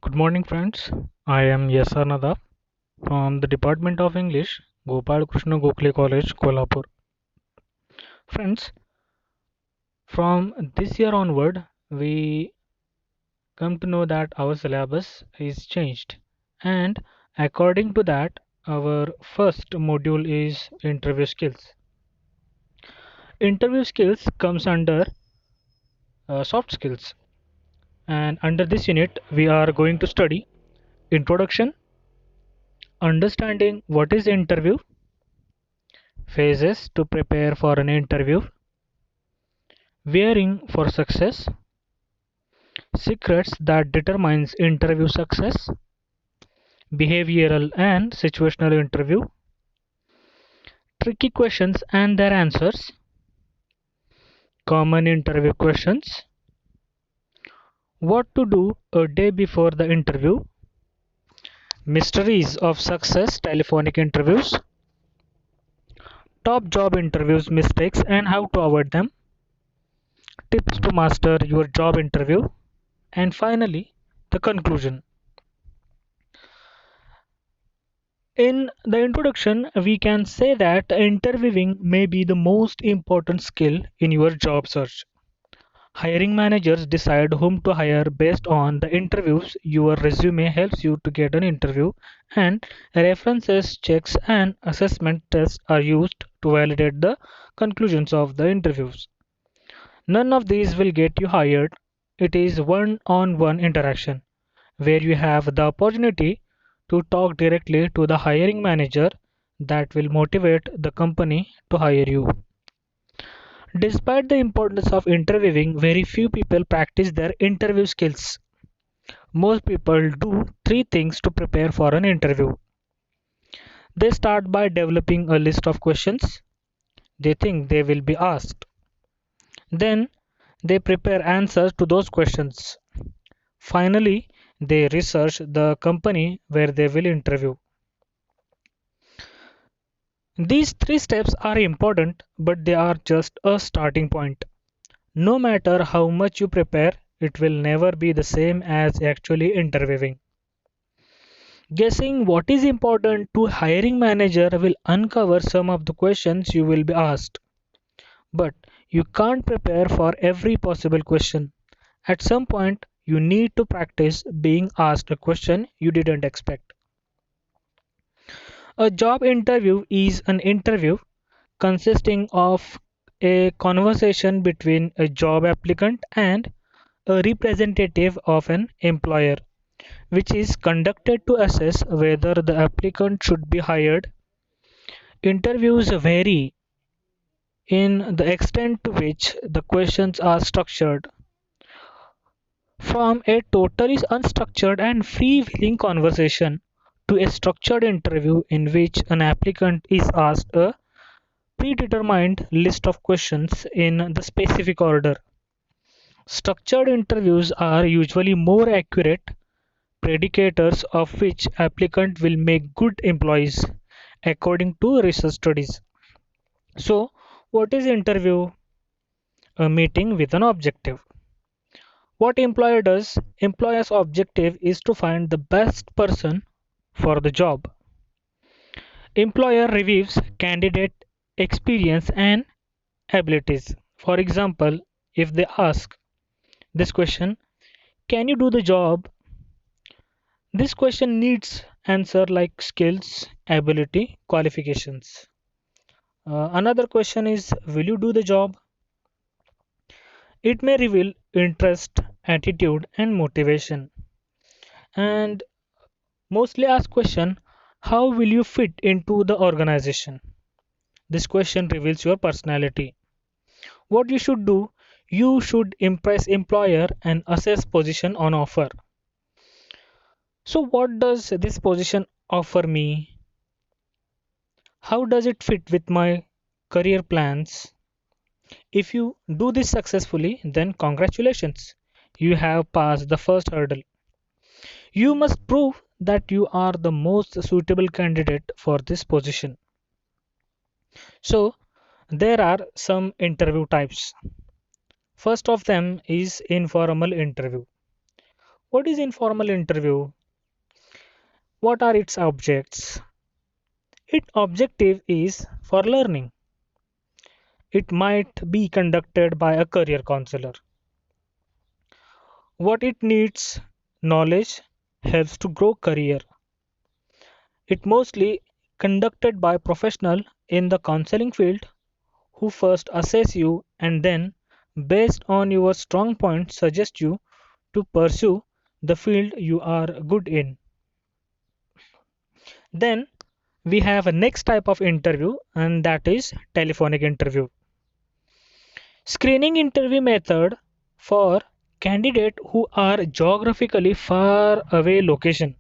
Good morning, friends. I am Yasar Nadab from the Department of English, Gopal Krishna Gokhale College, Kolhapur. Friends, from this year onward, we come to know that our syllabus is changed, and according to that, our first module is interview skills. Interview skills comes under soft skills, and under this unit, we are going to study introduction, understanding what is interview, phases to prepare for an interview, wearing for success, secrets that determines interview success, behavioral and situational interview, tricky questions and their answers, common interview questions, what to do a day before the interview, mysteries of success telephonic interviews, top job interviews mistakes and how to avoid them, tips to master your job interview, and finally the conclusion. In the introduction, we can say that interviewing may be the most important skill in your job search. Hiring managers decide whom to hire based on the interviews. Your resume helps you to get an interview, and references, checks, and assessment tests are used to validate the conclusions of the interviews. None of these will get you hired. It is one on one interaction where you have the opportunity to talk directly to the hiring manager that will motivate the company to hire you. Despite the importance of interviewing, very few people practice their interview skills. Most people do three things to prepare for an interview. They start by developing a list of questions they think they will be asked. Then they prepare answers to those questions. Finally, they research the company where they will interview. These three steps are important, but they are just a starting point. No matter how much you prepare, it will never be the same as actually interviewing. Guessing what is important to hiring manager will uncover some of the questions you will be asked. But you can't prepare for every possible question. At some point, you need to practice being asked a question you didn't expect. A job interview is an interview consisting of a conversation between a job applicant and a representative of an employer, which is conducted to assess whether the applicant should be hired. Interviews vary in the extent to which the questions are structured, from a totally unstructured and free-wheeling conversation to a structured interview in which an applicant is asked a predetermined list of questions in the specific order. Structured interviews are usually more accurate predicators of which applicant will make good employees, according to research studies. So, what is interview? A meeting with an objective. What employer does? Employer's objective is to find the best person for the job. Employer reviews candidate experience and abilities. For example, if they ask this question, can you do the job? This question needs answer like skills, ability, qualifications. Another question is, will you do the job? It may reveal interest, attitude, and motivation. And mostly asked question, how will you fit into the organization? This question reveals your personality. What you should do, you should impress employer and assess position on offer. So what does this position offer me? How does it fit with my career plans? If you do this successfully, then congratulations. You have passed the first hurdle. You must prove that you are the most suitable candidate for this position. So, there are some interview types. First of them is informal interview. What is informal interview? What are its objects? Its objective is for learning. It might be conducted by a career counselor. What it needs knowledge helps to grow career. It mostly conducted by professional in the counseling field who first assess you and then based on your strong points suggest you to pursue the field you are good in. Then we have a next type of interview and that is telephonic interview. Screening interview method for candidate who are geographically far away location.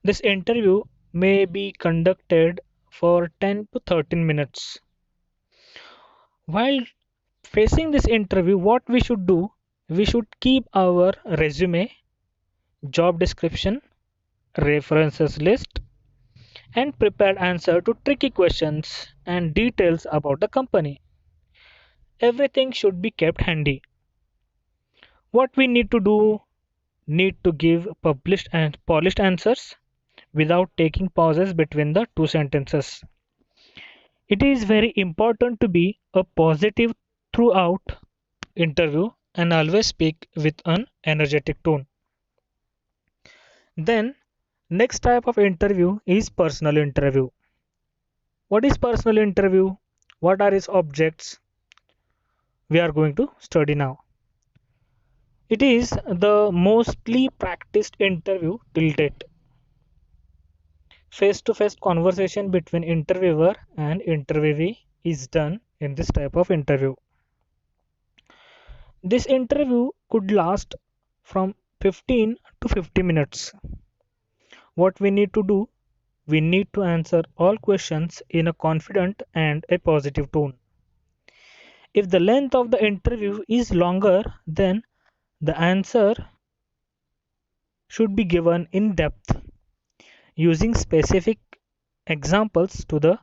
This interview may be conducted for 10 to 13 minutes. While facing this interview, what we should do, we should keep our resume, job description, references list, and prepared answer to tricky questions and details about the company. Everything should be kept handy. What we need to do, need to give published and polished answers without taking pauses between the two sentences. It is very important to be a positive throughout interview and always speak with an energetic tone. Then next type of interview is personal interview. What is personal interview? What are its objects? We are going to study now. It is the mostly practiced interview till date. Face-to-face conversation between interviewer and interviewee is done in this type of interview. This interview could last from 15 to 50 minutes. What we need to do, we need to answer all questions in a confident and a positive tone. If the length of the interview is longer, then the answer should be given in depth using specific examples to the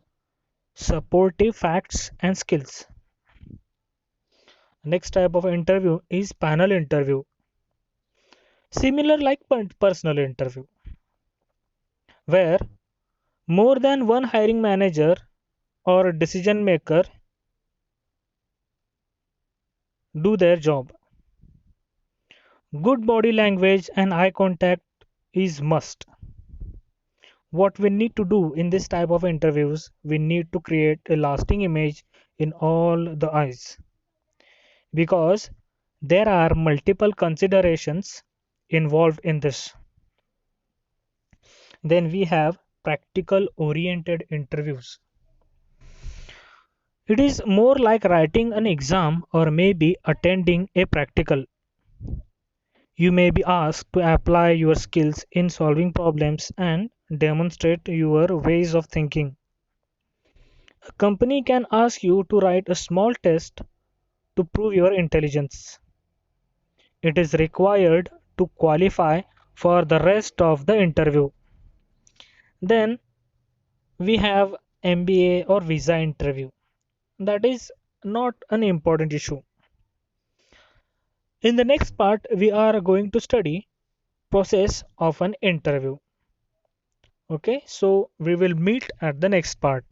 supportive facts and skills. Next type of interview is panel interview. Similar like personal interview, where more than one hiring manager or decision maker do their job. Good body language and eye contact is must. What we need to do in this type of interviews, we need to create a lasting image in all the eyes because there are multiple considerations involved in this. Then we have practical oriented interviews. It is more like writing an exam or maybe attending a practical. You may be asked to apply your skills in solving problems and demonstrate your ways of thinking. A company can ask you to write a small test to prove your intelligence. It is required to qualify for the rest of the interview. Then we have MBA or visa interview. That is not an important issue. In the next part, we are going to study process of an interview. Okay, so we will meet at the next part.